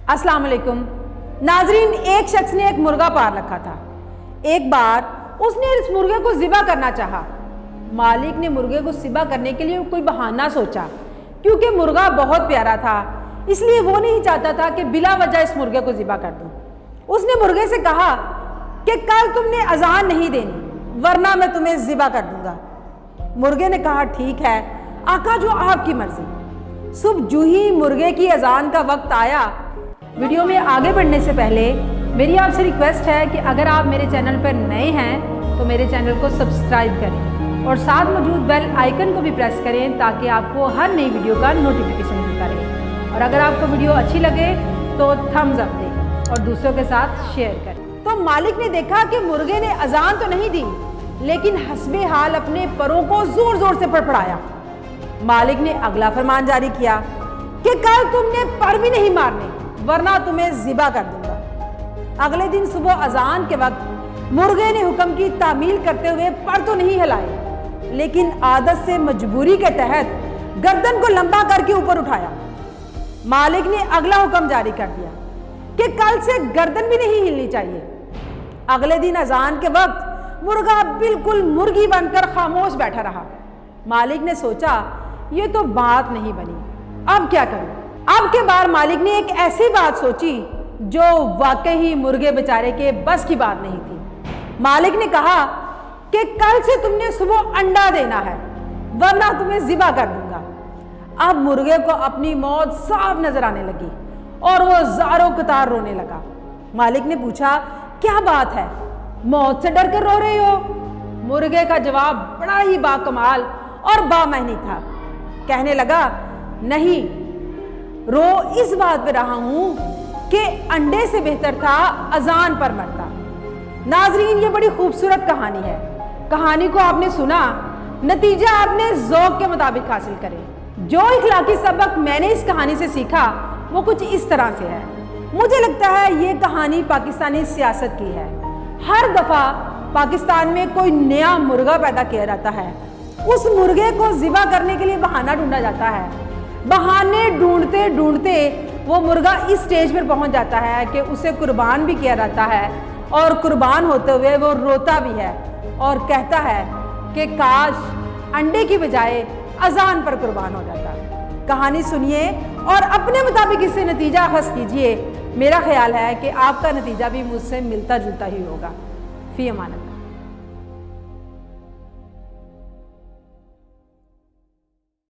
अस्सलाम वालेकुम नाजरीन। एक शख्स ने एक मुर्गा पाल रखा था। एक बार उसने इस मुर्गे को ज़िबा करना चाहा। मालिक ने मुर्गे को ज़िबा करने के लिए कोई बहाना सोचा, क्योंकि मुर्गा बहुत प्यारा था, इसलिए वो नहीं चाहता था कि बिला वजह इस मुर्गे को ज़िबा कर दूं। उसने मुर्गे से कहा कि कल तुमने अजान नहीं देनी, वरना मैं तुम्हें ज़िबा कर दूंगा। मुर्गे ने कहा ठीक है आका, जो आपकी मर्जी। सुबह जूं ही मुर्गे की अजान का वक्त आया। वीडियो में आगे बढ़ने से पहले मेरी आपसे रिक्वेस्ट है कि अगर आप मेरे चैनल पर नए हैं तो मेरे चैनल को सब्सक्राइब करें और साथ मौजूद बेल आइकन को भी प्रेस करें, ताकि आपको हर नई वीडियो का नोटिफिकेशन मिलता रहे। और अगर आपको वीडियो अच्छी लगे तो थम्स अप दें और दूसरों के साथ शेयर करें। तो मालिक ने देखा कि मुर्गे ने अजान तो नहीं दी, लेकिन हस्बे हाल अपने परों को जोर जोर से फड़फड़ाया। मालिक ने अगला फरमान जारी किया कि कल तुमने पर भी नहीं मारने, वरना तुम्हें ज़िबा कर दूंगा। अगले दिन सुबह अजान के वक्त मुर्गे ने हुक्म की तामील करते हुए पर तो नहीं हिलाए, लेकिन आदत से मजबूरी के तहत गर्दन को लंबा करके ऊपर उठाया। मालिक ने अगला हुक्म जारी कर दिया कि कल से गर्दन भी नहीं हिलनी चाहिए। अगले दिन अजान के वक्त मुर्गा बिल्कुल मुर्गी बनकर खामोश बैठा रहा। मालिक ने सोचा ये तो बात नहीं बनी, अब क्या करूं। अब के बार मालिक ने एक ऐसी बात सोची जो वाकई ही मुर्गे बेचारे के बस की बात नहीं थी। मालिक ने कहा कि कल से तुमने सुबह अंडा देना है, वरना तुम्हें ज़िबा कर दूंगा। अब मुर्गे को अपनी मौत साफ नजर आने लगी और वो ज़ारों कतार रोने लगा। मालिक ने पूछा क्या बात है, मौत से डर कर रो रहे हो? मुर्गे का जवाब बड़ा ही बाकमाल और बामहनी था। कहने लगा नहीं, रो इस बात पे रहा हूं कि अंडे से बेहतर था अजान पर मरता। नाजरीन, ये बड़ी खूबसूरत कहानी है। कहानी को आपने सुना, नतीजा आपने ज़ौक़ के मुताबिक हासिल करें। जो इखलाकी सबक मैंने इस कहानी से सीखा वो कुछ इस तरह से है। मुझे लगता है ये कहानी पाकिस्तानी सियासत की है। हर दफ़ा पाकिस्तान में कोई नया मुर्गा पैदा किया जाता है, उस मुर्गे को ज़िबा करने के लिए बहाना ढूंढा जाता है। बहाने ढूंढते ढूंढते वो मुर्गा इस स्टेज पर पहुंच जाता है कि उसे कुर्बान भी किया जाता है, और कुर्बान होते हुए वो रोता भी है और कहता है कि काश अंडे की बजाय अजान पर कुर्बान हो जाता। कहानी सुनिए और अपने मुताबिक इससे नतीजा अखज़ कीजिए। मेरा ख्याल है कि आपका नतीजा भी मुझसे मिलता जुलता ही होगा। फ़ी अमानत।